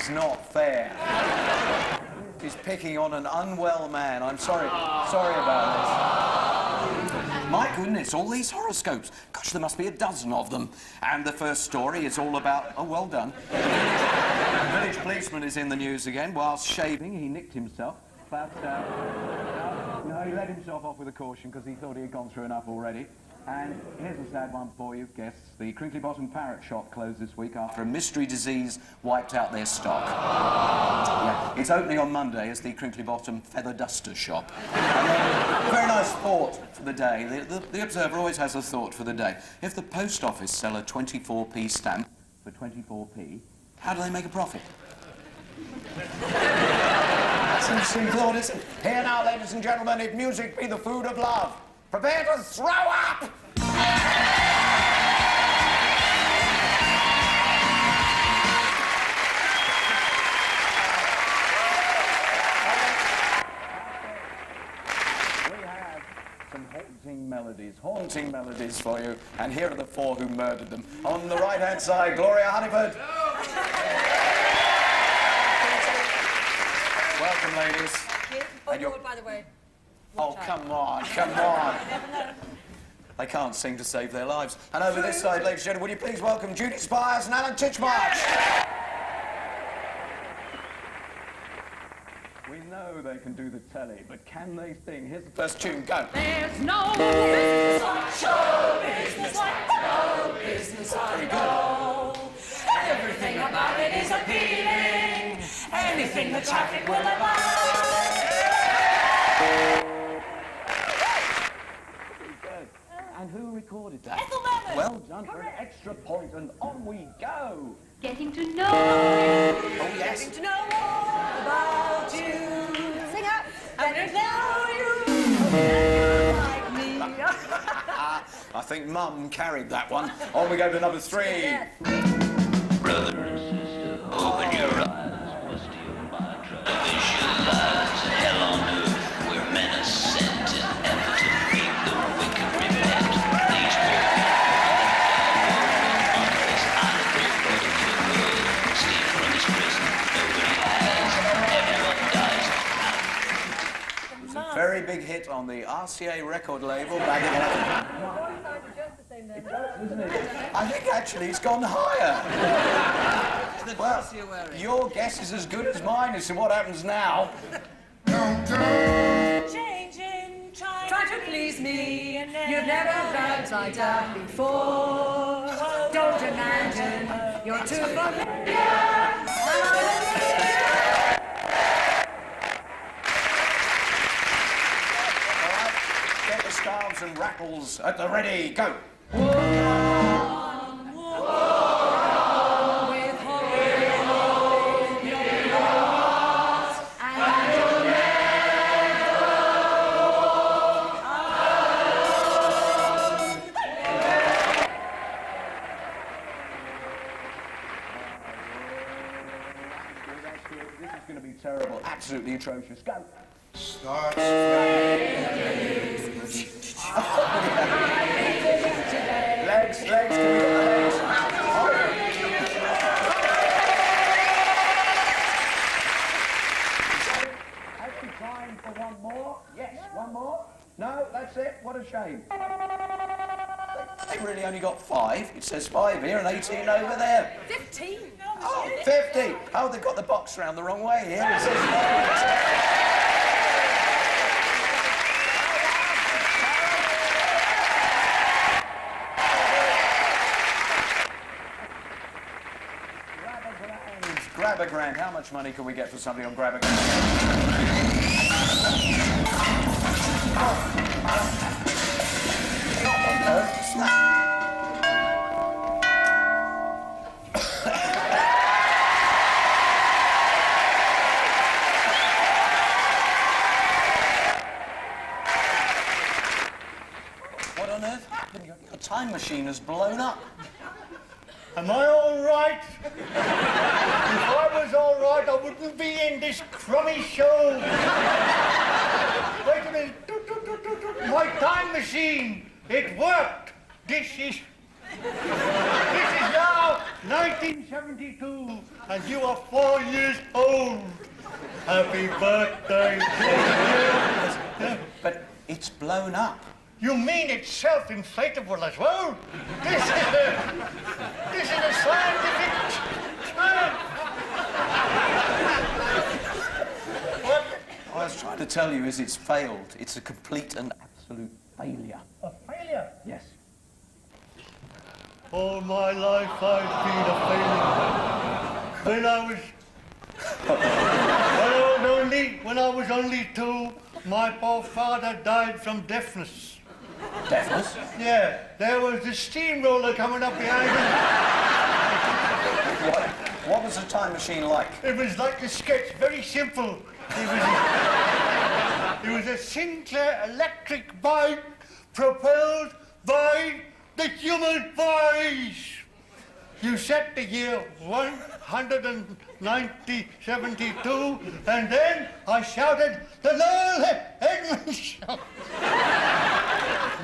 is not fair. He's picking on an unwell man. I'm sorry. Sorry about this. My goodness, all these horoscopes. Gosh, there must be a dozen of them. And the first story is all about... Oh, well done. The village policeman is in the news again. Whilst shaving, he nicked himself. But, no, he let himself off with a caution because he thought he had gone through enough already. And here's a sad one for you, guests. The Crinkly Bottom Parrot shop closed this week after a mystery disease wiped out their stock. Yeah, it's opening on Monday as the Crinkly Bottom Feather Duster shop. And, very nice thought for the day. The Observer always has a thought for the day. If the post office sell a 24p stamp for 24p, how do they make a profit? That's an interesting thought, isn't it? Here now, ladies and gentlemen, if music be the food of love, prepare to throw up! We have some haunting melodies for you, and here are the four who murdered them. On the right-hand side, Gloria Hunniford. Welcome, ladies. Thank you. Oh, Lord, by the way. Oh, come on, come on. They can't sing to save their lives. And over this side, ladies and gentlemen, would you please welcome Judy Spires and Alan Titchmarsh? We know they can do the telly, but can they sing? Here's the first tune, go. There's no business like show business, like no business I know. Everything about it is appealing. Anything the traffic will allow. And who recorded that? Ethel Merman. Well done. For an extra point, and on we go. Getting to know. Oh, yes. Getting to know all about you. Sing up. Getting to know you. Like me. I think Mum carried that one. On we go to number 3. Yes. Brother and sister, open your eyes, must you my trouble visualize hell on earth, where men are sent in effort to make the wicked repent. These poor people under this honorable protocol will escape from this prison. Nobody has. Everyone dies. It's a very big hit on the RCA record label back in... Isn't it? I think actually it's gone higher. Well, your guess is as good as mine as to what happens now. Changing, trying to please me. You've never felt like that before. Don't imagine you're too familiar. All right, get the scarves and rattles at the ready, go. This is going to be terrible, absolutely atrocious. Go. Starts Legs, to the legs. Actually time for one more. Yes, one more. No, that's it. What a shame. They really only got 5. It says 5 here and 18 over there. 15. Oh, 50. Oh, they've got the box round the wrong way here. It says Grab a Grand. How much money can we get for somebody on Grab a Grand? What on earth happened? Your time machine has blown up. Am I all right? If I was all right, I wouldn't be in this crummy show. Wait a minute. My time machine, it worked. This is now 19... 1972, and you are 4 years old. Happy birthday to you. But it's blown up. You mean it's self-inflatable as well? This is a scientific term. What? I was trying to tell you is it's failed. It's a complete and absolute failure. A failure? Yes. All my life I've been a failure. When I was only 2, my poor father died from deafness. Deafness? Yeah, there was the steamroller coming up behind him. What was the time machine like? It was like a sketch, very simple. It was a Sinclair electric bike propelled by the human voice. You set the year 19072, and then I shouted the Noel Edmonds Show.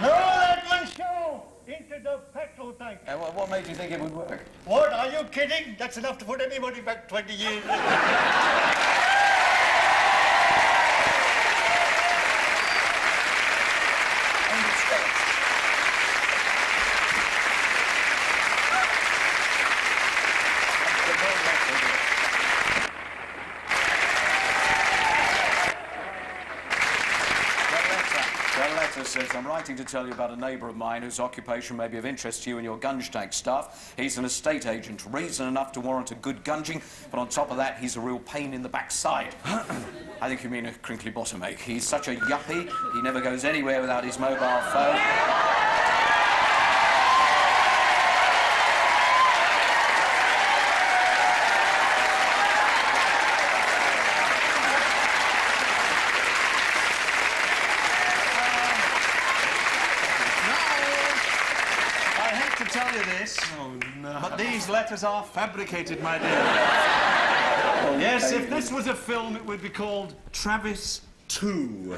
Noel Edmonds Show into the petrol tank. What made you think it would work? What, are you kidding? That's enough to put anybody back 20 years. Says, I'm writing to tell you about a neighbour of mine whose occupation may be of interest to you and your gunge tank staff. He's an estate agent, reason enough to warrant a good gunging, but on top of that, he's a real pain in the backside. I think you mean a crinkly bottom ache. He's such a yuppie, he never goes anywhere without his mobile phone. But these letters are fabricated, my dear. Yes, if this was a film, it would be called Travis 2.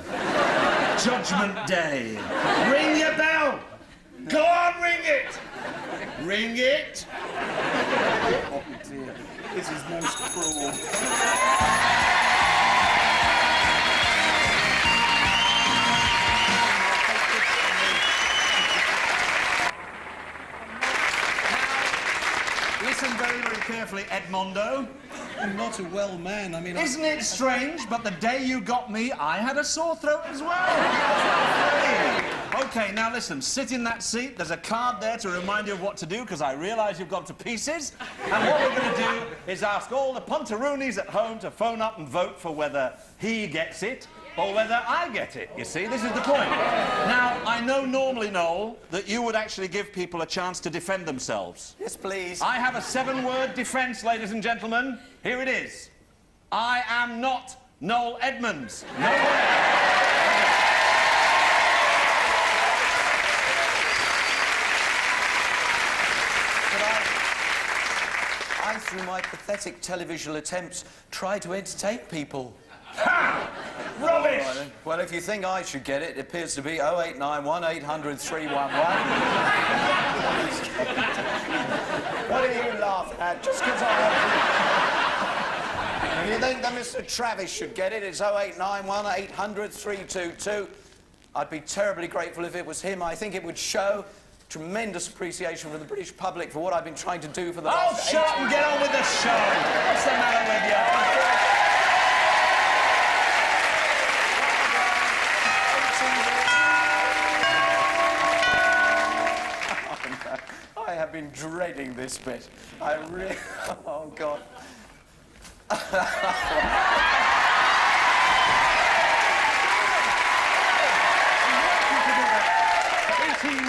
Judgment Day. Ring your bell! Go on, ring it! Ring it! Oh dear, this is most cruel. Listen very, very carefully, Edmondo. I'm not a well man, I mean... Isn't it strange, but the day you got me, I had a sore throat as well. OK, now listen, sit in that seat. There's a card there to remind you of what to do, because I realise you've gone to pieces. And what we're going to do is ask all the punteroonies at home to phone up and vote for whether he gets it or whether I get it, you see? This is the point. Now, I know normally, Noel, that you would actually give people a chance to defend themselves. Yes, please. I have a 7-word defence, ladies and gentlemen. Here it is. I am not Noel Edmonds. No way. I, through my pathetic televisual attempts, try to entertain people. Ha! Rubbish! Well, if you think I should get it, it appears to be 0891 800 311. What are you laughing at? Just because I... If you think that Mr. Travis should get it, it's 0891 800 322. I'd be terribly grateful if it was him. I think it would show tremendous appreciation from the British public for what I've been trying to do for the last... Oh, shut up and get on with the show! What's the matter with you? I have been dreading this bit. I really... Oh, God. 18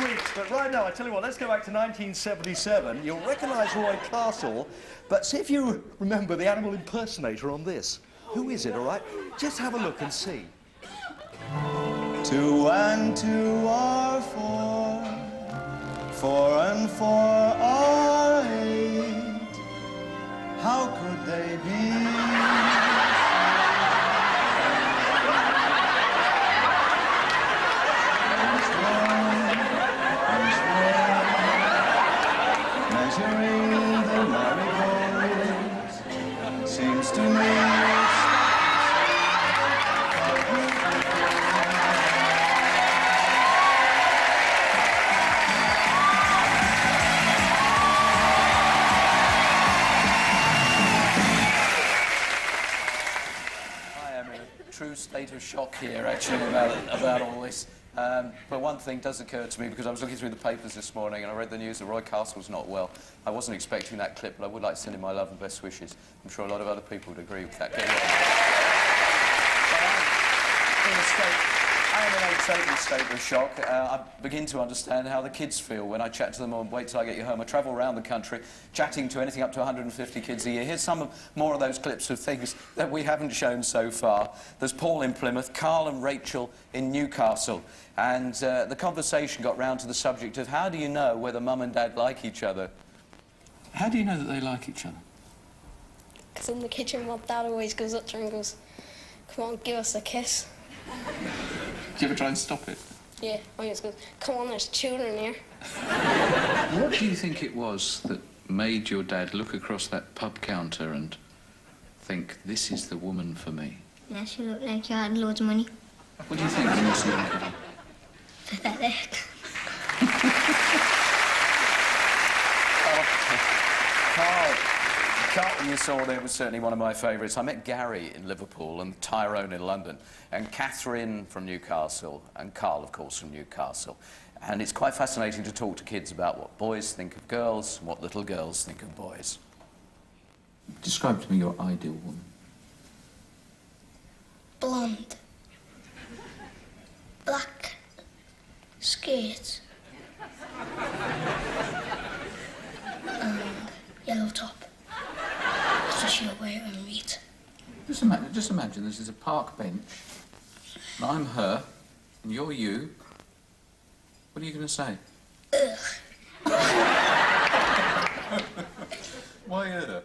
weeks, but right now, I tell you what, let's go back to 1977. You'll recognise Roy Castle, but see if you remember the animal impersonator on this. Who is it, all right? Just have a look and see. 2 and 2 are 4, 4 and 4 are 8. How could they be? Measuring the marigolds. Seems to me true state of shock here, actually, about all this. But one thing does occur to me, because I was looking through the papers this morning and I read the news that Roy Castle's not well. I wasn't expecting that clip, but I would like to send him my love and best wishes. I'm sure a lot of other people would agree with that. I am in a total state of shock. I begin to understand how the kids feel when I chat to them on Wait Till I Get You Home. I travel around the country, chatting to anything up to 150 kids a year. Here's more of those clips of things that we haven't shown so far. There's Paul in Plymouth, Carl and Rachel in Newcastle. And the conversation got round to the subject of how do you know whether mum and dad like each other? How do you know that they like each other? Because in the kitchen, my dad always goes up to her and goes, "Come on, give us a kiss." Do you ever try and stop it? Yeah, I just goes, "Come on, there's children here." What do you think it was that made your dad look across that pub counter and think, this is the woman for me? Yeah, she looked like she had loads of money. What do you think when you see her? Pathetic. Carl, you saw there, was certainly one of my favourites. I met Gary in Liverpool and Tyrone in London, and Catherine from Newcastle, and Carl, of course, from Newcastle. And it's quite fascinating to talk to kids about what boys think of girls and what little girls think of boys. Describe to me your ideal woman. Blonde. Black. Skirts. And yellow top. So she'll wear it and read. Just imagine this is a park bench, and I'm her, and you're you. What are you going to say? Ugh. Why her?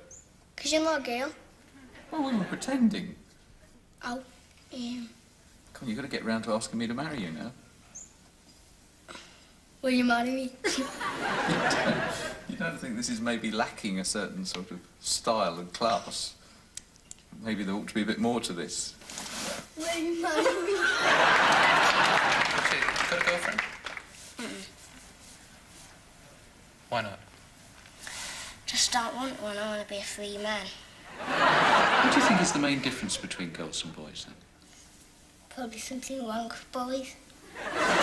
Because you're not a girl. Well, we were pretending. Oh, Come on, you've got to get round to asking me to marry you now. will you marry me? You don't think this is maybe lacking a certain sort of style and class? Maybe there ought to be a bit more to this. Will you marry me? Got a girlfriend? Why not? Just don't want one. I want to be a free man. What do you think is the main difference between girls and boys, then? Probably something wrong with boys.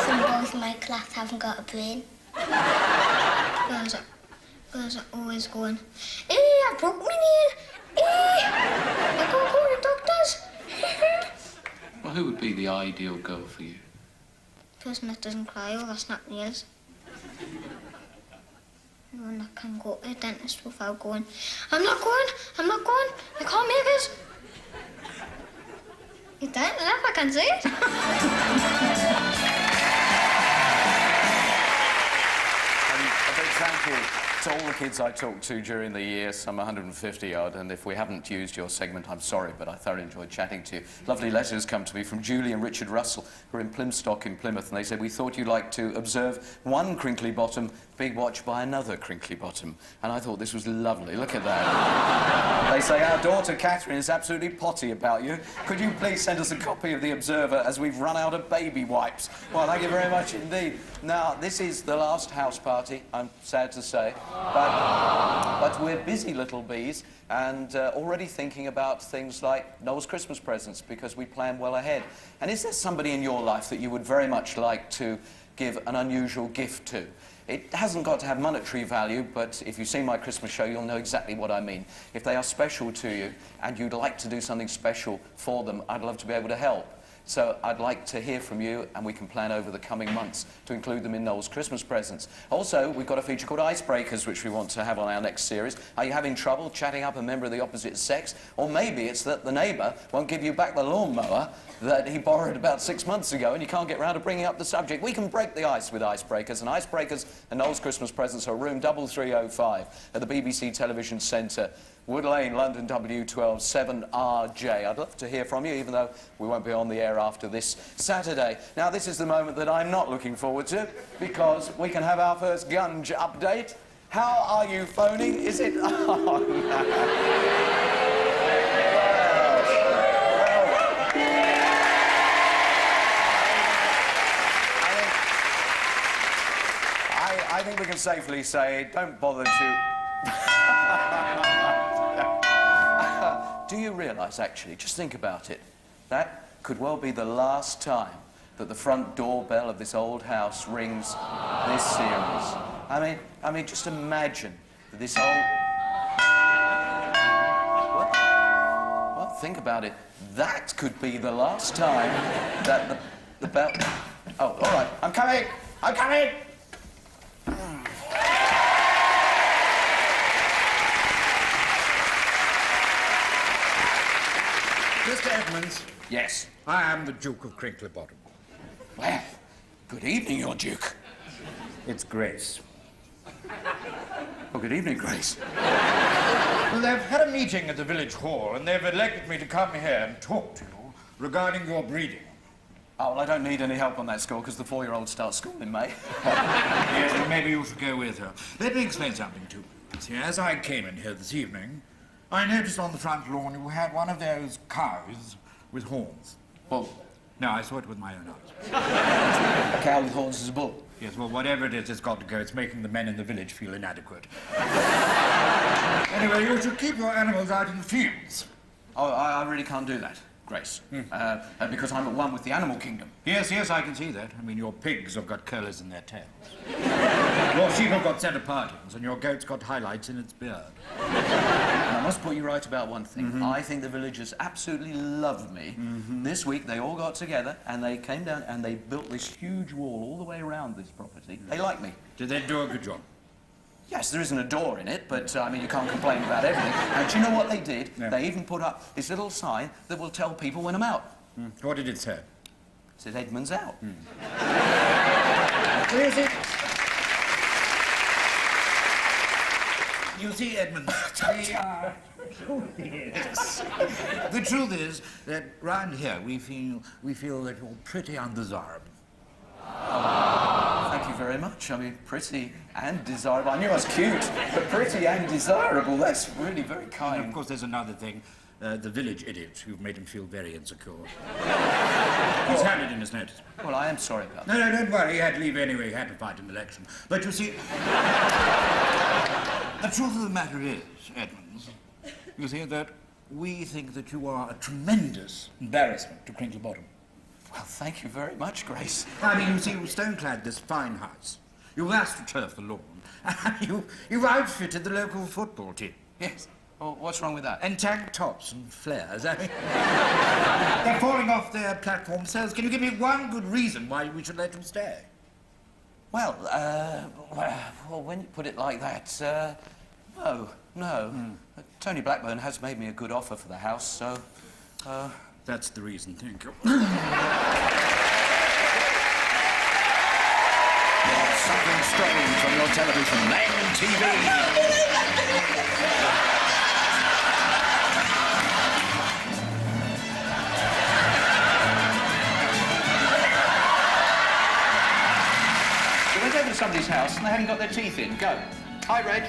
Some boys in my class haven't got a brain. Girls are always going, "Hey, I broke my nail. Hey, I gotta go to the doctor's." Well, who would be the ideal girl for you? Person that doesn't cry or snap nails. One that can go to the dentist without going, I'm not going, I can't make it. You don't laugh, I can see it. A big thank you to all the kids I talked to during the year, some 150 odd, and if we haven't used your segment, I'm sorry, but I thoroughly enjoyed chatting to you. Lovely letters come to me from Julie and Richard Russell, who are in Plymstock in Plymouth, and they said, we thought you'd like to observe one crinkly bottom being watched by another crinkly bottom. And I thought this was lovely. Look at that. They say, our daughter Catherine is absolutely potty about you. Could you please send us a copy of The Observer as we've run out of baby wipes? Well, thank you very much indeed. Now, this is the last house party, I'm sad to say, but we're busy little bees and already thinking about things like Noel's Christmas presents because we plan well ahead. And is there somebody in your life that you would very much like to give an unusual gift to? It hasn't got to have monetary value, but if you've seen my Christmas show, you'll know exactly what I mean. If they are special to you and you'd like to do something special for them, I'd love to be able to help. So I'd like to hear from you, and we can plan over the coming months to include them in Noel's Christmas presents. Also, we've got a feature called Icebreakers, which we want to have on our next series. Are you having trouble chatting up a member of the opposite sex? Or maybe it's that the neighbour won't give you back the lawnmower that he borrowed about 6 months ago, and you can't get round to bringing up the subject. We can break the ice with Icebreakers, and Icebreakers and Noel's Christmas presents are room 3305 at the BBC Television Centre, Wood Lane, London, W12 7RJ. I'd love to hear from you, even though we won't be on the air after this Saturday. Now, this is the moment that I'm not looking forward to, because we can have our first Gunge update. How are you phoning? Is it... Oh, no. I think we can safely say, don't bother to... Do you realise, actually, just think about it, that could well be the last time that the front doorbell of this old house rings this series. I mean, just imagine that this old... Well, think about it. That could be the last time that the bell... Oh, all right, I'm coming! I'm coming! Mr. Edmonds. Yes. I am the Duke of Crinkly Bottom. Well, good evening, your Duke. It's Grace. Oh, good evening, Grace. Well, they've had a meeting at the village hall, and they've elected me to come here and talk to you regarding your breeding. Oh, well, I don't need any help on that score, because the 4-year-old starts school in May. Yes, well, maybe you should go with her. Let me explain something to you. See, as I came in here this evening, I noticed on the front lawn you had one of those cows with horns. Bull. No, I saw it with my own eyes. A cow with horns is a bull. Yes, well, whatever it is, it's got to go. It's making the men in the village feel inadequate. Anyway, you should keep your animals out in the fields. Oh, I really can't do that, Grace. Because I'm at one with the animal kingdom. Yes, I can see that. I mean, your pigs have got curlers in their tails. Your sheep have got centre partings, and your goat's got highlights in its beard. And I must put you right about one thing. I think the villagers absolutely love me. This week, they all got together, and they came down and they built this huge wall all the way around this property. They like me. Did they do a good job? Yes, there isn't a door in it, but, I mean, you can't complain about everything. And do you know what they did? Yeah. They even put up this little sign that will tell people when I'm out. What did it say? It said Edmund's out. Where is it? You see, Edmund, the truth is that round here we feel that you're pretty undesirable. Thank you very much. I mean, pretty and desirable. I knew I was cute, but pretty and desirable, that's really very kind. And of course, there's another thing. The village idiot, you've made him feel very insecure. He's handed in his notice. Well, I am sorry about that. No, don't worry. He had to leave anyway. He had to fight an election. But you see, the truth of the matter is, Edmonds, you see, that we think that you are a tremendous embarrassment to Crinkly Bottom. Well, thank you very much, Grace. I mean, you see, you've stone-clad this fine house. You've astroturfed the lawn. You've outfitted the local football team. Yes. Well, what's wrong with that? And tank tops and flares. I mean, they're falling off their platform cells. Can you give me one good reason why we should let them stay? Well, when you put it like that, no. Tony Blackburn has made me a good offer for the house, so, That's the reason, thank you. Something strange on your television, Main TV. You went over to somebody's house and they hadn't got their teeth in. Go. Hi, Reg.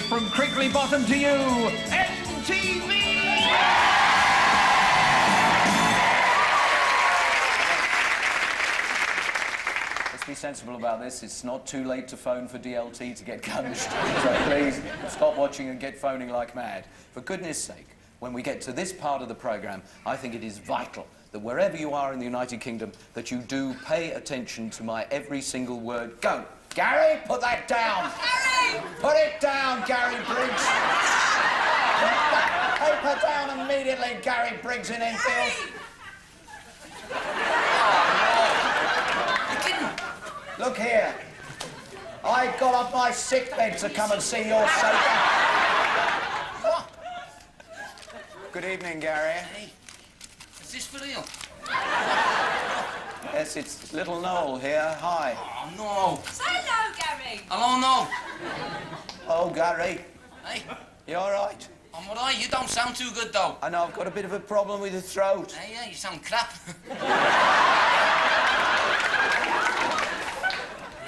From Crinkly Bottom to you, NTV! Let's be sensible about this. It's not too late to phone for DLT to get gunged. So please, stop watching and get phoning like mad. For goodness sake, when we get to this part of the programme, I think it is vital that wherever you are in the United Kingdom, that you do pay attention to my every single word. Go! Gary, put that down! Harry! Put it down, Gary Briggs! Put that paper down immediately, Gary Briggs in Enfield. Look here. I got off my sick bed to come and see your sofa. What? Good evening, Gary. Hey, is this for real? Yes, it's little Noel here. Hi. Oh, no. Say hello, Gary. Hello, no. Oh, Gary. Hey, You all right? I'm all right. You don't sound too good, though. I know I've got a bit of a problem with the throat. Hey, yeah, you sound crap.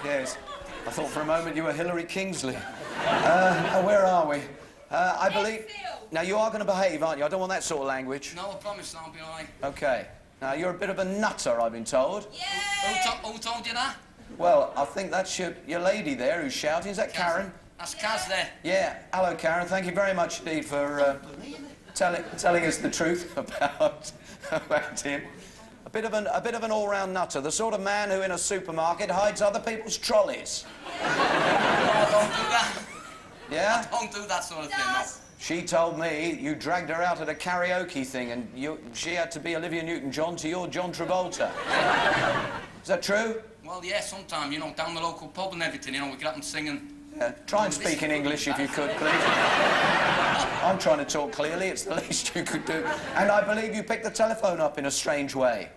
Yes. I thought for a moment you were Hillary Kingsley. Where are we? I believe... Now, you are going to behave, aren't you? I don't want that sort of language. No, I promise I'll be all right. OK. Now, you're a bit of a nutter, I've been told. Yeah! Who told you that? Well, I think that's your lady there who's shouting. Is that Karen? That's Kaz there. Yeah. Hello, Karen. Thank you very much indeed for telling us the truth about him. A bit of an all-round nutter, the sort of man who in a supermarket hides other people's trolleys. No, I don't do that. Yeah? I don't do that sort of thing, no. She told me you dragged her out at a karaoke thing and she had to be Olivia Newton-John to your John Travolta. Is that true? Well, yeah, sometime, you know, down the local pub and everything, you know, we get up and singing. Yeah. Try and speak in English if you could, please. I'm trying to talk clearly, it's the least you could do. And I believe you picked the telephone up in a strange way.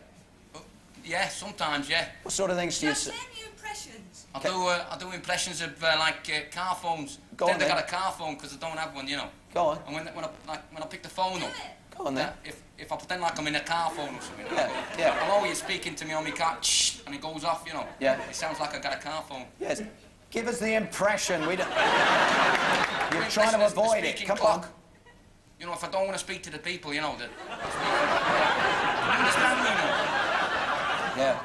Yeah, sometimes, yeah. What sort of things do you say? Impressions. I do impressions of, car phones. Go on, I then. got a car phone because I don't have one, you know. Go on. And when I pick the phone up, Go on, then. if I pretend like I'm in a car phone or something, Yeah. I'm always speaking to me on my car, and it goes off, you know. Yeah. It sounds like I got a car phone. Yes. Give us the impression. We don't... You're The trying to impression is the avoid it. speaking Come clock. on. You know, if I don't want to speak to the people, you know, you understand me, you know? Yeah.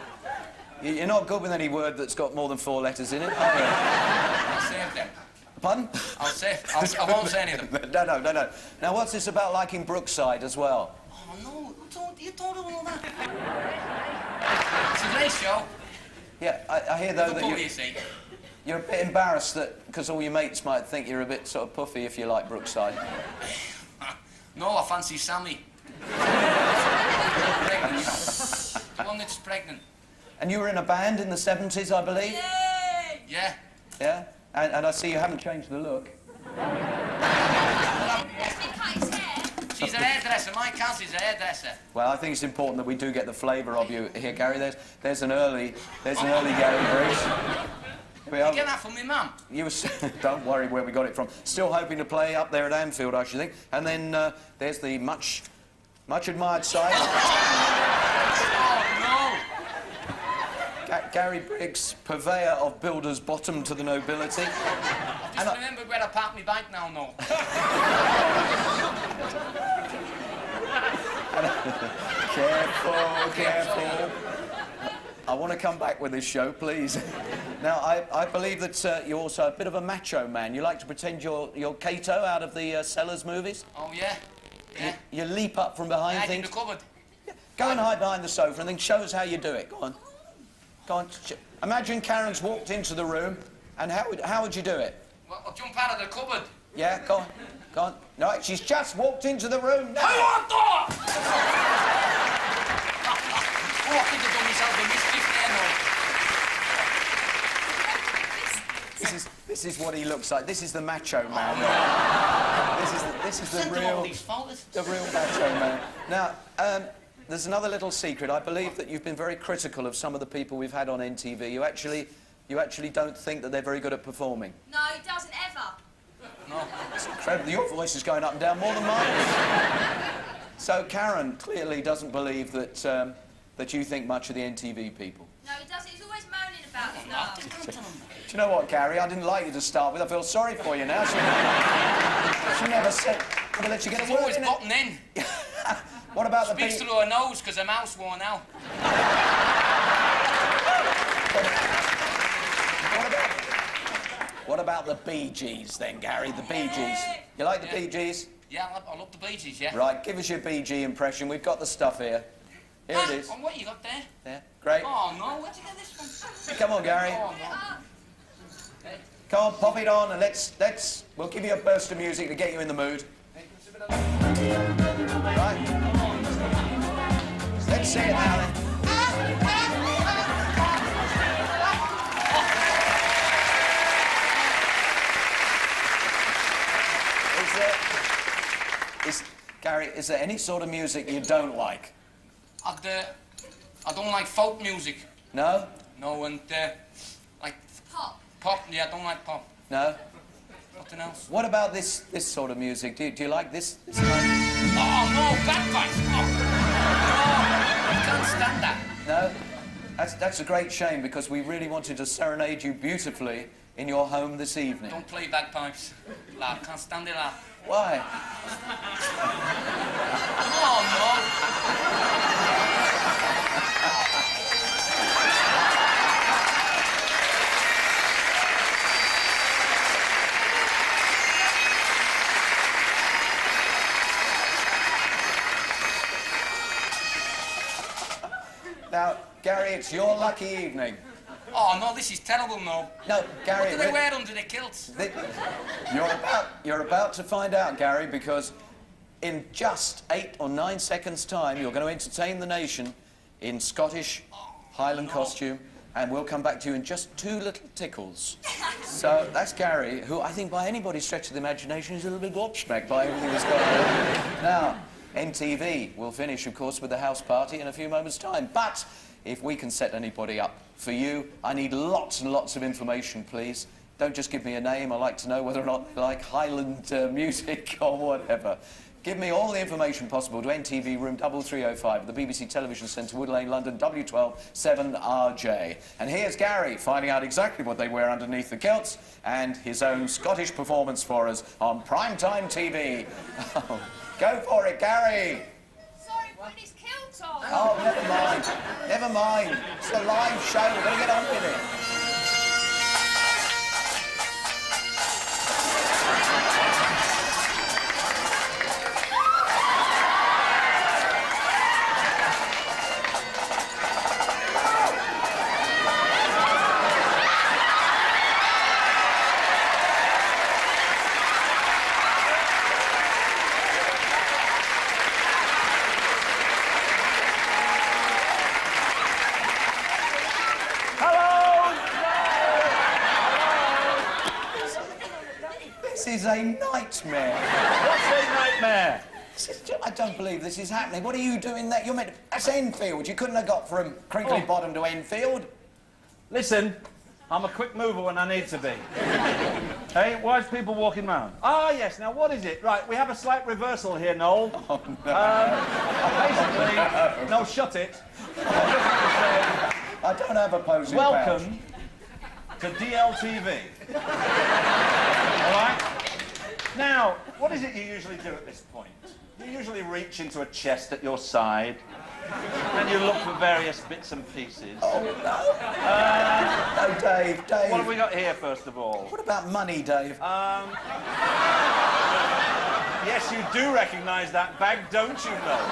You're not good with any word that's got more than 4 letters in it, are you? I'll save them. Pardon? I won't say any of them. No. Now, what's this about liking Brookside as well? Oh, no, you told her all that. It's a great show. Yeah, I hear, though, Liverpool, that you see. you're a bit embarrassed that... because all your mates might think you're a bit sort of puffy if you like Brookside. No, I fancy Sammy. Pregnant, you know. The one that's pregnant. And you were in a band in the 70s, I believe? Yay! Yeah. Yeah? And I see you haven't changed the look. She's a hairdresser. My Kaz is a hairdresser. Well, I think it's important that we do get the flavour of you here, Gary. There's an early Gary Briggs. You get that from me, Mum? You were... Don't worry where we got it from. Still hoping to play up there at Anfield, I should think. And then there's the much admired side. Oh, no! Gary Briggs, purveyor of builders bottom to the nobility. Just remember where I parked my bike now, no. Careful. I want to come back with this show, please. Now, I believe that you're also a bit of a macho man. You like to pretend you're Kato out of the Sellers movies. Oh, yeah? Yeah. You leap up from behind Hide in things. the cupboard. Go and hide behind the sofa and then show us how you do it. Go on. Go on. Imagine Karen's walked into the room, and how would you do it? Well, I'll jump out of the cupboard. Yeah, go on. No, she's just walked into the room now. I want that! Oh, I think I've done myself a mischief there, no. This is what he looks like. This is the macho man. This is the real macho man. Now, there's another little secret. I believe that you've been very critical of some of the people we've had on NTV. You actually don't think that they're very good at performing. No, he doesn't ever. No. It's incredible. Your voice is going up and down more than mine. So Karen clearly doesn't believe that that you think much of the NTV people. No, he doesn't. He's always moaning about stuff. Do you know what, Gary? I didn't like you to start with. I feel sorry for you now. She never said... Never let you get a She's word always in butting in. What about the... Speaks through her nose because her mouth's worn out. What about the Bee Gees then, Gary? The Bee Gees. You like the Bee Gees? Yeah, I love the Bee Gees, yeah. Right, give us your Bee Gee impression. We've got the stuff here. Here it is. And what you got there? There. Great. Oh, no, where'd you get this from? Come on, Gary. Oh, no. Come on, pop it on and let's... We'll give you a burst of music to get you in the mood. Right. Let's see it now then. Gary, is there any sort of music you don't like? I don't like folk music. No? No, and like Pop. pop. Yeah, I don't like pop. No? Nothing else. What about this sort of music? Do you like this kind? Oh, no, bagpipes. Oh. No, I can't stand that. No? That's a great shame because we really wanted to serenade you beautifully in your home this evening. Don't play bagpipes. La, can't stand it, la. Why? Now, Gary, it's your lucky evening. Oh, no, this is terrible, no. No, Gary... What do they wear under their kilts? You're about to find out, Gary, because in just 8 or 9 seconds' time, you're going to entertain the nation in Scottish Highland costume, and we'll come back to you in just 2 little tickles. So that's Gary, who I think by anybody's stretch of the imagination is a little bit gobsmacked by everything that's going on. Now, NTV will finish, of course, with the house party in a few moments' time. But if we can set anybody up for you, I need lots and lots of information, please. Don't just give me a name. I like to know whether or not they like Highland music or whatever. Give me all the information possible to NTV room 3305 at the BBC Television Centre, Wood Lane, London, W12 7RJ. And here's Gary finding out exactly what they wear underneath the kilts and his own Scottish performance for us on primetime TV. Go for it, Gary! Sorry, putting his kilt on. Oh, never mind. Never mind. It's a live show. We've got to get on with it. This is a nightmare. What's a nightmare? I don't believe this is happening. What are you doing there? You're meant to... That's Enfield. You couldn't have got from Crinkly Bottom to Enfield. Listen, I'm a quick mover when I need to be. Hey, why is people walking round? Ah, yes, now what is it? Right, we have a slight reversal here, Noel. Oh, no. Basically, no, shut it. I don't have a posing Welcome to DLTV. All right? Now, what is it you usually do at this point? You usually reach into a chest at your side and you look for various bits and pieces. Oh, no. No, Dave. What have we got here, first of all? What about money, Dave? Yes, you do recognise that bag, don't you, Noel?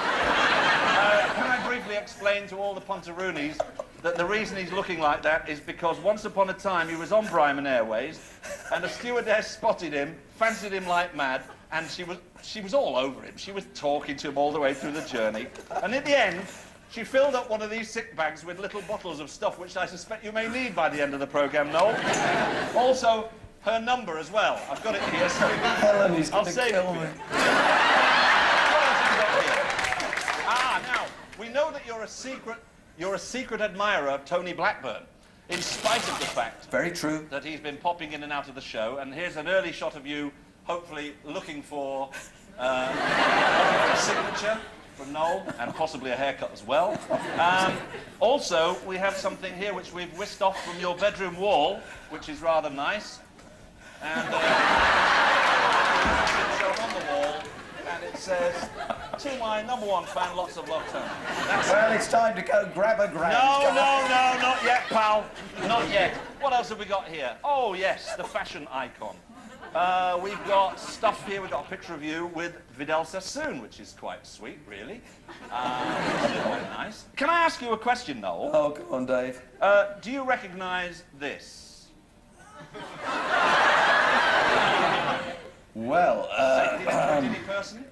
Can I briefly explain to all the Pontaroonies that the reason he's looking like that is because once upon a time he was on Bryman Airways and a stewardess spotted him, fancied him like mad, and she was all over him. She was talking to him all the way through the journey. And at the end, she filled up one of these sick bags with little bottles of stuff which I suspect you may need by the end of the programme, Noel. Also, her number as well. I've got it here, so Helen, he's I'll going to save kill it. me. What else have we got here? Ah, now, we know that you're a secret admirer of Tony Blackburn, in spite of the fact Very true. that he's been popping in and out of the show. And here's an early shot of you, hopefully looking for a signature from Noel, and possibly a haircut as well. Also, we have something here which we've whisked off from your bedroom wall, which is rather nice. And it's shown on the wall, and it says, "To my #1 fan, lots of love, Tony." Well, it's time to go grab a grand. No, not yet, pal. Not yet. What else have we got here? Oh, yes, the fashion icon. We've got stuff here. We've got a picture of you with Vidal Sassoon, which is quite sweet, really. Quite nice. Can I ask you a question, Noel? Oh, go on, Dave. Do you recognise this? Well, Safety person?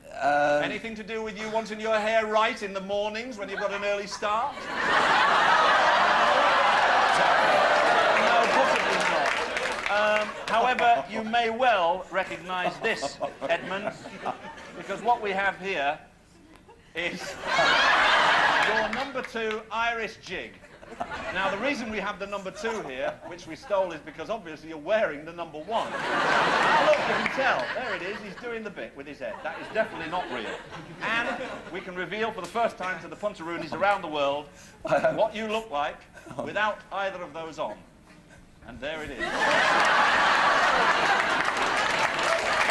Anything to do with you wanting your hair right in the mornings when you've got an early start? No, possibly not. However, you may well recognise this, Edmund, because what we have here is your #2 Irish jig. Now, the reason we have the number 2 here, which we stole, is because obviously you're wearing the number 1. Now, look, you can tell. There it is. He's doing the bit with his head. That is definitely not real. And we can reveal for the first time to the puntaroonies around the world what you look like without either of those on. And there it is.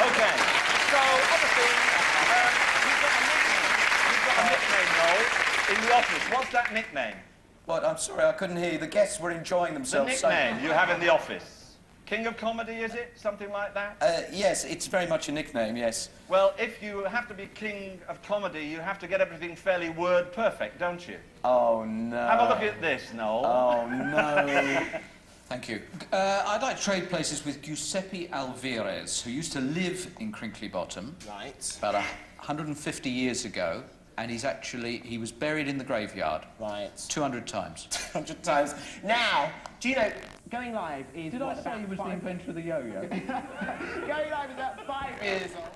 Okay, so obviously, you've got a nickname, Noel, in the office. What's that nickname? What? I'm sorry, I couldn't hear you. The guests were enjoying The themselves. nickname you have in the office. King of Comedy, is it? Something like that? Yes, it's very much a nickname, yes. Well, if you have to be King of Comedy, you have to get everything fairly word perfect, don't you? Oh, no. Have a look at this, Noel. Oh, no. Thank you. I'd like to trade places with Giuseppe Alvarez, who used to live in Crinkley Bottom. Right. About 150 years ago, and he was buried in the graveyard. Right. 200 times. 100 times. Now, do you know, going live is Did I say he was the inventor of the yo-yo? Going live is about 5 years old.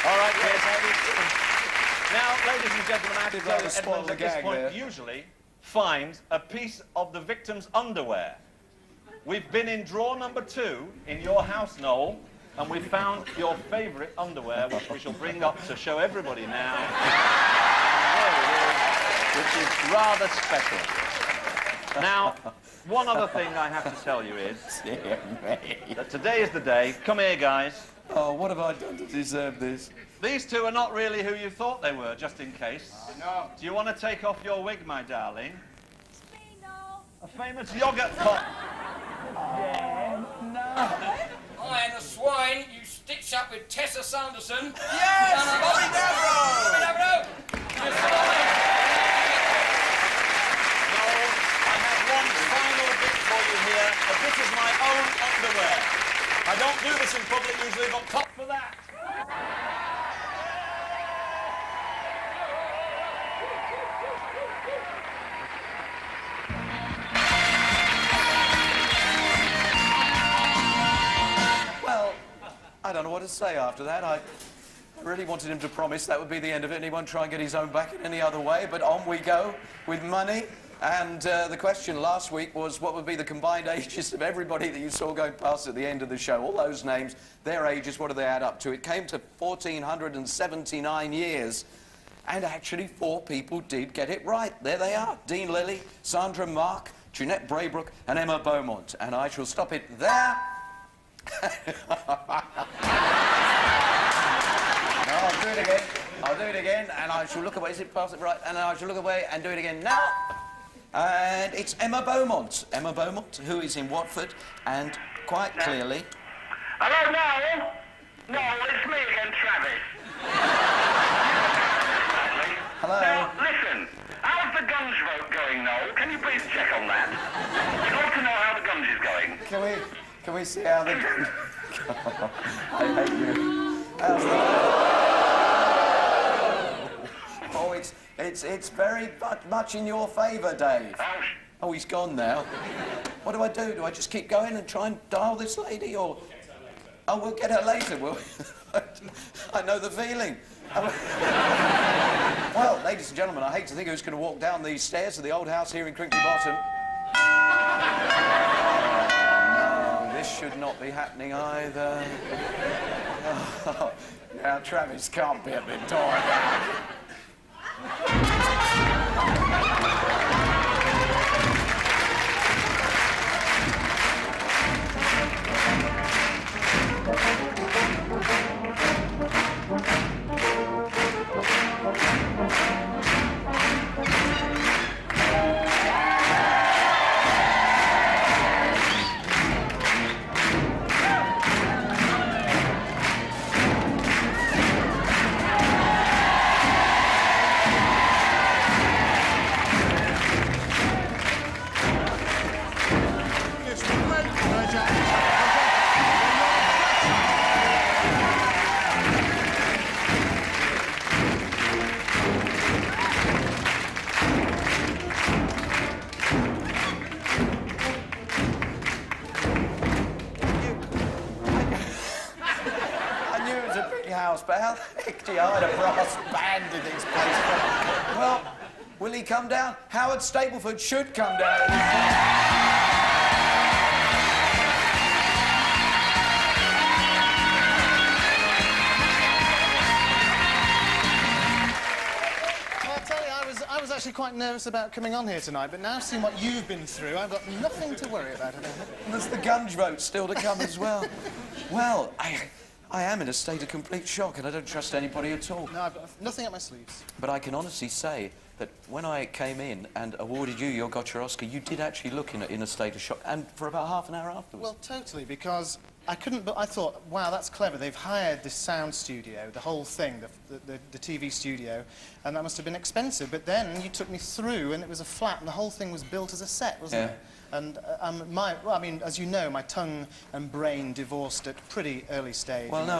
All right, kids. Now, ladies and gentlemen, I have to tell you, Rather spoil Edmonds the at this gag point there. usually finds a piece of the victim's underwear. We've been in drawer number 2 in your house, Noel, and we found your favourite underwear, which we shall bring up to show everybody now. And there it is, which is rather special. Now, one other thing I have to tell you is that today is the day. Come here, guys. Oh, what have I done to deserve this? These 2 are not really who you thought they were, just in case. No. Do you want to take off your wig, my darling? A famous yogurt pot. I am the swine you stitched up with Tessa Sanderson. Yes! Bobby Davro! Bravo! Noel, I have one final bit for you here. This is my own underwear. I don't do this in public usually, but cop for that. Well, I don't know what to say after that. I really wanted him to promise that would be the end of it and he won't try and get his own back in any other way, but on we go with money. And the question last week was what would be the combined ages of everybody that you saw going past at the end of the show? All those names, their ages, what do they add up to? It came to 1,479 years. And actually 4 people did get it right. There they are. Dean Lilly, Sandra Mark, Jeanette Braybrook and Emma Beaumont. And I shall stop it there. No, I'll do it again. I'll do it again, and I shall look away. Is it past it right? And I shall look away and do it again now. And it's Emma Beaumont. Emma Beaumont, who is in Watford, and quite clearly. Hello, Noel? No, it's me again, Travis. Hello. Now, listen. How's the guns vote going, Noel? Can you please check on that? We'd love to know how the guns is going. Can we see how the... I hate you. How's that? Oh, it's very much in your favour, Dave. Oh, he's gone now. What do I do? Do I just keep going and try and dial this lady, or... Oh, we'll get her later, will we? I know the feeling. Well, ladies and gentlemen, I hate to think who's going to walk down these stairs to the old house here in Crinkley Bottom. No, this should not be happening either. Oh, now, Travis can't be a bit tired. But how the heck do you hide a brass band in this place? Well, Will he come down? Howard Stapleford should come down. I was actually quite nervous about coming on here tonight, but now seeing what you've been through, I've got nothing to worry about. And there's the Gunge vote still to come as well. Well, I am in a state of complete shock, and I don't trust anybody at all. No, I've got nothing up my sleeves. But I can honestly say that when I came in and awarded you your Oscar, you did actually look in a state of shock, and for about half an hour afterwards. Well, totally, because I couldn't, but I thought, wow, that's clever. They've hired this sound studio, the whole thing, the TV studio, and that must have been expensive. But then you took me through, and it was a flat, and the whole thing was built as a set, wasn't it? And well, I mean, as you know, my tongue and brain divorced at pretty early stage. Well, no,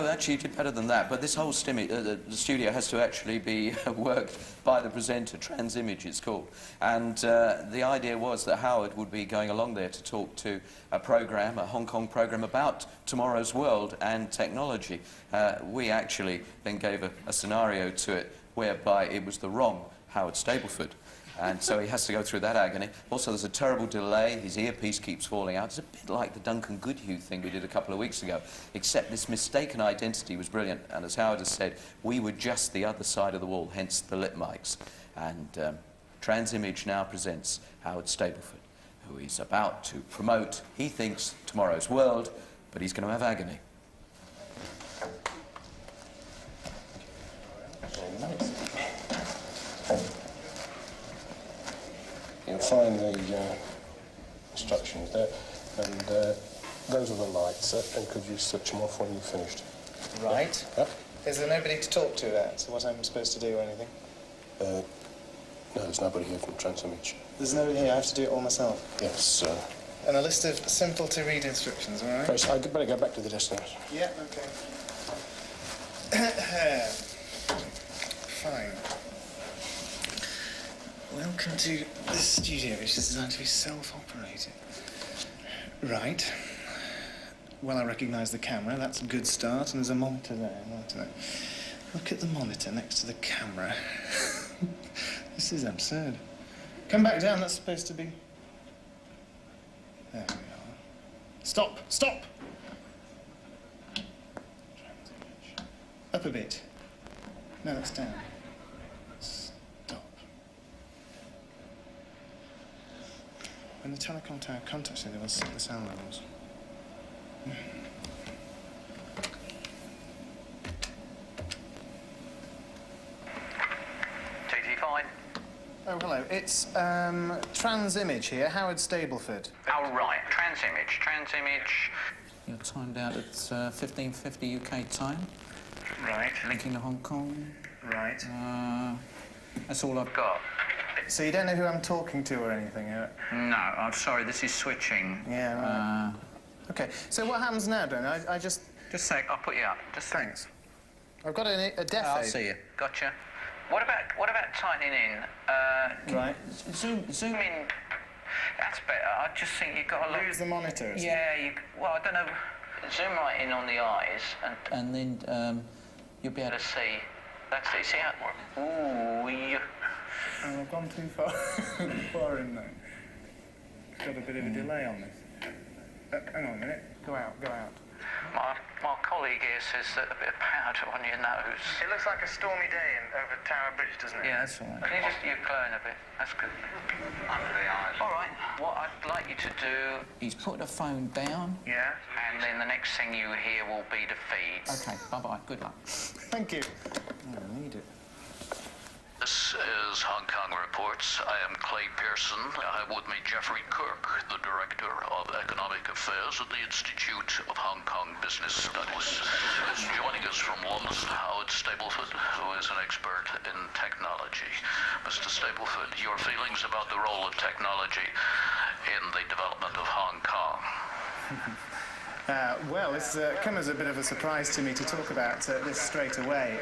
actually, you did better than that. But this whole the studio has to actually be worked by the presenter, Transimage it's called. And the idea was that Howard would be going along there to talk to a program, a Hong Kong program about tomorrow's world and technology. We actually then gave a scenario to it whereby it was the wrong Howard Stapleford. And so he has to go through that agony. Also, there's a terrible delay. His earpiece keeps falling out. It's a bit like the Duncan Goodhue thing we did a couple of weeks ago, except this mistaken identity was brilliant. And as Howard has said, we were just the other side of the wall, hence the lip mics. And Transimage now presents Howard Stapleford, who is about to promote, he thinks, tomorrow's world, but he's going to have agony. You'll find the instructions there, and those are the lights, and could you switch them off when you've finished? Right. Yeah? Is there nobody to talk to that? So what I'm supposed to do or anything? No, there's nobody here from Transimage. There's nobody here, I have to do it all myself? Yes, sir. And a list of simple-to-read instructions, all right? Grace, I'd better go back to the desk now. Yeah, okay. Fine. Welcome to the studio, which is designed to be self-operated. Right. Well, I recognise the camera. That's a good start. And there's a monitor there. Look at the monitor next to the camera. This is absurd. Come back down. That's supposed to be... There we are. Stop! Stop! Up a bit. No, that's down. When the telecom tower contacts you, they will set the sound levels. TT5. Oh, hello. It's Transimage here, Howard Stapleford. Oh, right. Transimage. You're timed out at 15:50 UK time. Right. Linking to Hong Kong. Right. That's all I've got. So you don't know who I'm talking to or anything? No, I'm sorry, this is switching. Yeah, right. OK, so what happens now, then? I just... Just a sec, I'll put you up. Just Thanks. I've got a death I'll aid. see you. Gotcha. What about tightening in? Right. Zoom in. That's better. I just think you've got to Lose the monitors. Yeah, well, I don't know. Zoom right in on the eyes and then you'll be able to see. That's it. See how? Ooh, you. Oh, I've gone too far in there. Got a bit of a delay on this. Hang on a minute. Go out. My colleague here says that a bit of powder on your nose. It looks like a stormy day over Tower Bridge, doesn't it? Yeah, that's all right. Can you just glowing a bit? That's good. Under the eyes. All right. What I'd like you to do... He's put the phone down. Yeah. And then the next thing you hear will be the feeds. OK, bye-bye. Good luck. Thank you. I need it. This is Hong Kong Reports. I am Clay Pearson. I have with me Jeffrey Kirk, the Director of Economic Affairs at the Institute of Hong Kong Business Studies. Joining us from London, Howard Stapleford, who is an expert in technology. Mr. Stapleford, your feelings about the role of technology in the development of Hong Kong? Well, it's come as a bit of a surprise to me to talk about this straight away.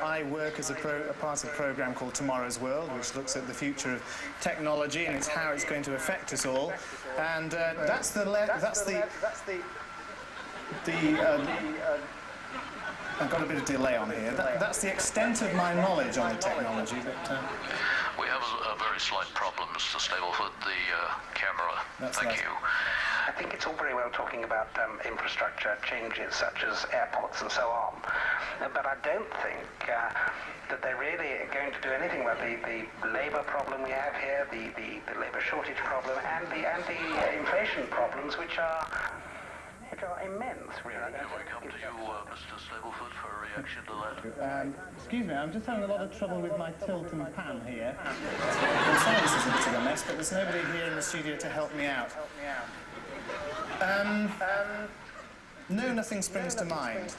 I work as a part of a program called Tomorrow's World, which looks at the future of technology and how it's going to affect us all. And I've got a bit of delay on here. That's the extent of my knowledge on the technology, but... We have a very slight problem, Mr. Stableford. The camera. Thank you. I think it's all very well talking about infrastructure changes such as airports and so on, but I don't think that they're really going to do anything about the labour problem we have here, the labour shortage problem, and the inflation problems, which are immense, really. Can we come to you, Mr. Stableford, for a reaction to that? Excuse me, I'm just having a lot of trouble with my tilt and pan here. I'm sorry this is a bit of a mess, but there's nobody here in the studio to help me out. No, nothing springs to mind.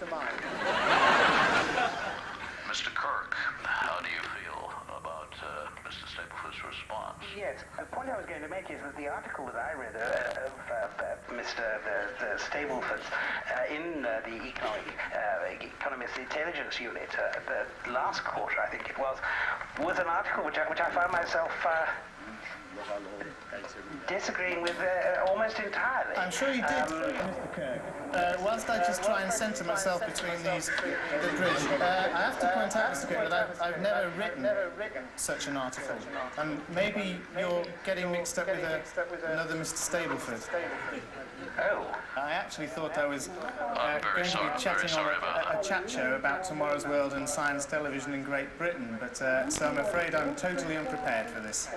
Mr. Kirk, how do you feel about Mr. Stableford's response? Yes, the point I was going to make is that the article that I read of Mr. the Stableford's in the Economist Intelligence Unit, the last quarter, I think it was an article which I found myself disagreeing with almost entirely. I'm sure you did, Mr. Kirk. Whilst I just try and centre myself between the bridge, I have to point out, Mr. Kirk, that I've never written such an article. And maybe you're getting mixed up with another Mr. Stableford. Oh. I actually thought I was going to be chatting on a chat show about tomorrow's world and science television in Great Britain, but so I'm afraid I'm totally unprepared for this.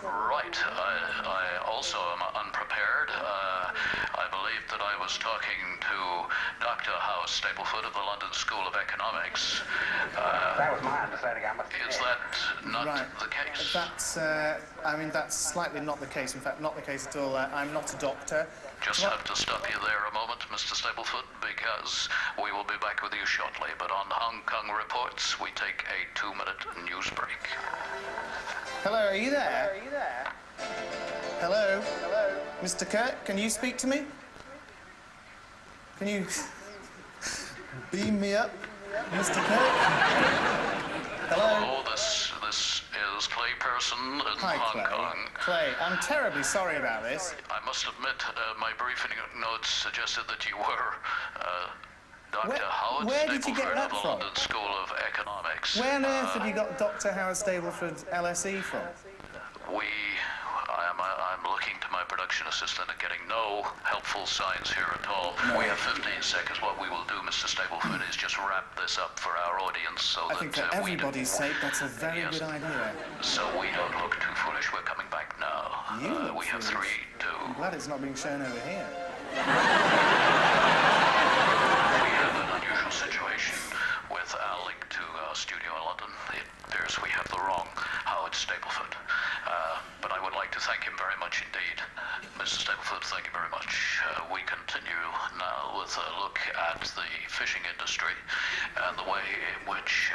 Right. I also am unprepared. I believe that I was talking to Dr. Howard Stableford of the London School of Economics. That was my understanding, I must Is that not the case? That's slightly not the case. In fact, not the case at all. I'm not a doctor. Just have to stop you there a moment, Mr. Stableford, because we will be back with you shortly. But on Hong Kong Reports, we take a 2-minute news break. Hello, are you there? Hello? Mr. Kirk, can you speak to me? Can you beam me up, Mr. Kirk? Hello? This is Clay Pearson in Hi, Hong Kong. Clay, I'm terribly sorry about this. I must admit, my briefing notes suggested that you were Dr. Howard where did you get Stableford that of the from? London School of Economics. Where on earth have you got Dr. Howard Stableford LSE from? I'm looking to my production assistant and getting no helpful signs here at all. We have 15 seconds. What we will do, Mr. Stableford, is just wrap this up for our audience so I think for everybody's sake, that's a very good idea. So we don't look too foolish. We're coming back now. We have 3, 2. I'm glad it's not being shown over here. We have an unusual situation with our link to our studio in London. It appears we have the wrong Howard Stableford. But I would like to thank him very much indeed. Mr. Stableford, thank you very much. We continue now with a look at the fishing industry and the way in which...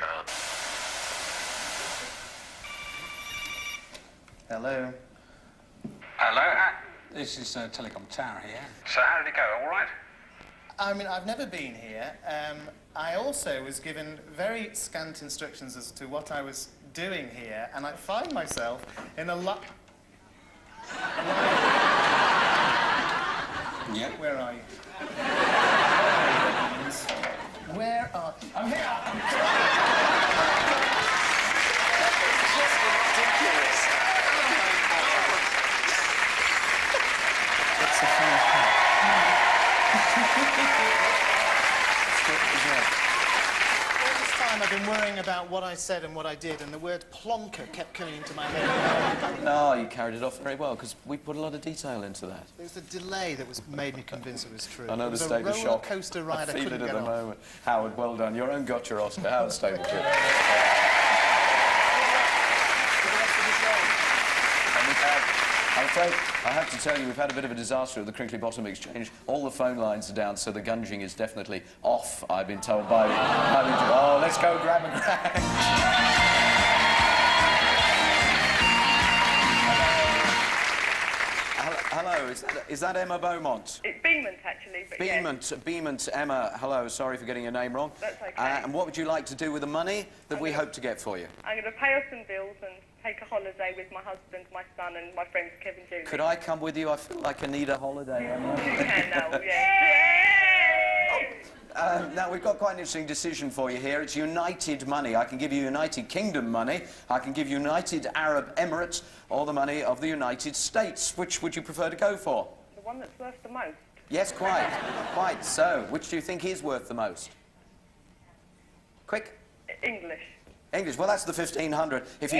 Hello? Hello? This is Telecom Tower here. So how did it go? All right? I mean, I've never been here. I also was given very scant instructions as to what I was doing here, and I find myself in a lot... Yeah. Where are you? Where are... I'm here! It's a funny thing. All this time I've been worrying about what I said and what I did, and the word plonker kept coming into my head. No, you carried it off very well, because we put a lot of detail into that. There was the delay that made me convinced it was true. I know the it was state a of shock. roller coaster ride I feel couldn't it at get the off. moment. Howard, well done. Your own gotcha Oscar. Howard Stableford. I'm afraid I have to tell you, we've had a bit of a disaster at the Crinkly Bottom Exchange. All the phone lines are down, so the gunging is definitely off, I've been told by... Oh, let's go grab a grab. Hello, is that Emma Beaumont? It's Beamont, actually. But Beamont, Emma, hello, sorry for getting your name wrong. That's okay. And what would you like to do with the money that we hope to get for you? I'm going to pay off some bills and take a holiday with my husband, my son, and my friends Kevin Julie. Could I come with you? I feel like I need a holiday, Emma. You can now, yeah. Now, we've got quite an interesting decision for you here. It's United money. I can give you United Kingdom money, I can give you United Arab Emirates, or the money of the United States. Which would you prefer to go for? The one that's worth the most. Yes, quite. Quite. So, which do you think is worth the most? Quick. English. English. Well, that's the 1500. If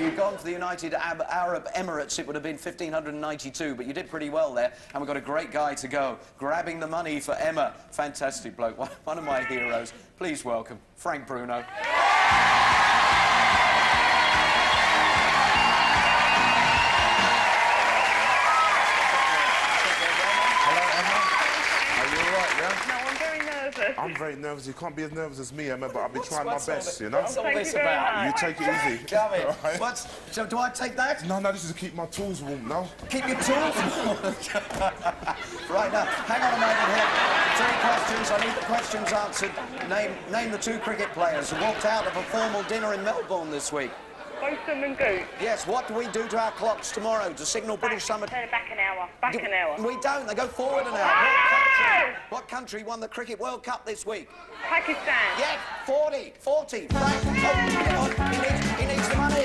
you'd gone for the United Arab Emirates, it would have been 1592, but you did pretty well there, and we've got a great guy to go, grabbing the money for Emma. Fantastic bloke, one of my heroes. Please welcome Frank Bruno. I'm very nervous. You can't be as nervous as me, Emma, but I'll be trying my best, you know? What's all this about? You take it easy. Come in. Right? So do I take that? No, this is to keep my tools warm, no? Keep your tools warm? Right, now, hang on a moment here. 3 questions. I need the questions answered. Name the 2 cricket players who walked out of a formal dinner in Melbourne this week. Botham and Goot. Yes, what do we do to our clocks tomorrow to signal British summer? Turn it back an hour. Back an hour. We don't. They go forward an hour. What country won the Cricket World Cup this week? Pakistan. Yes, 40. Frank, oh, he needs the money.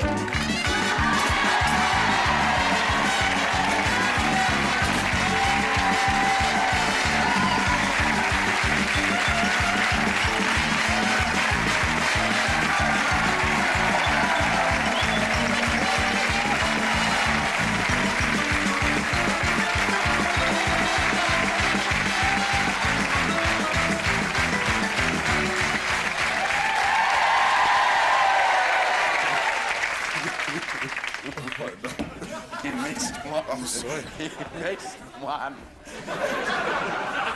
You missed one. I'm sorry. You missed one.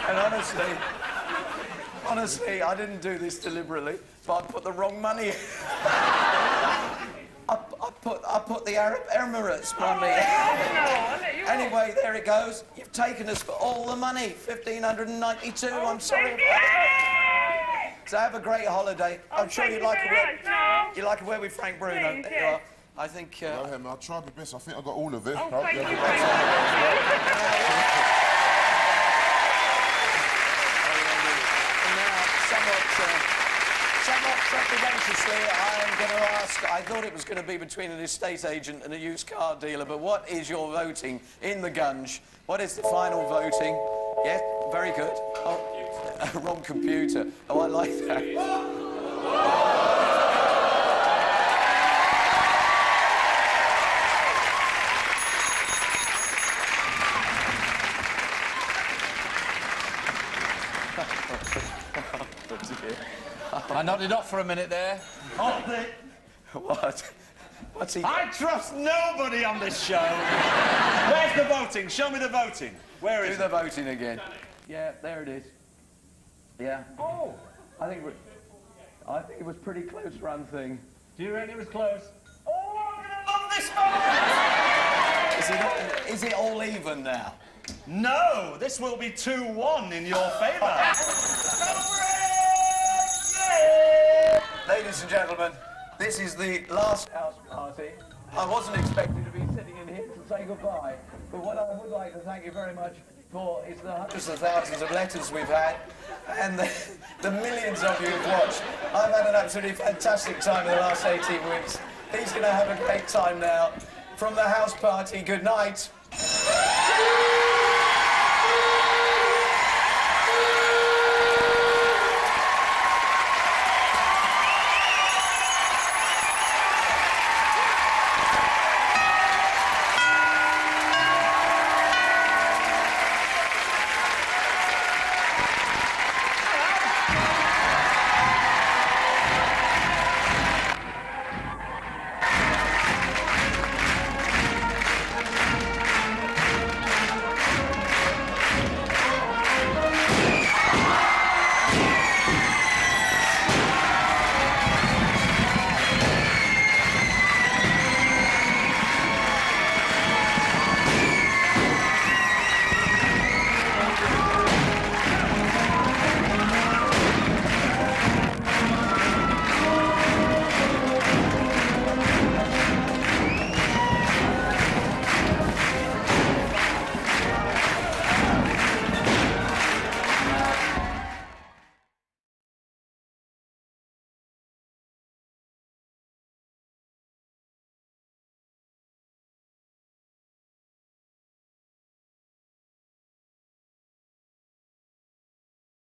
And honestly, I didn't do this deliberately, but I put the wrong money in. I put the Arab Emirates money. Anyway, there it goes. You've taken us for all the money. 1592. I'm sorry about that. So have a great holiday. I'm sure you'd like a word with Frank Bruno. Please, There you are. I think... Well, Emma, I tried my best. I think I got all of it. Oh, thank you very much. Somewhat trepidatiously, I am going to ask, I thought it was going to be between an estate agent and a used car dealer, but what is your voting in the Gunge? What is the final voting? Yes, very good. Oh, wrong computer. Oh, I like that. I nodded off for a minute there. Hold it. What? What's he... I trust nobody on this show. Where's the voting? Show me the voting. Where is it? Do the voting again. Yeah, there it is. Yeah. Oh. I think it was pretty close run thing. Do you reckon it was close? Oh, I'm gonna love this moment! Is it all even now? No, this will be 2-1 in your favour. Ladies and gentlemen, this is the last house party. I wasn't expecting to be sitting in here to say goodbye, but what I would like to thank you very much for is the hundreds of thousands of letters we've had and the millions of you who've watched. I've had an absolutely fantastic time in the last 18 weeks. He's going to have a great time now. From the house party, good night.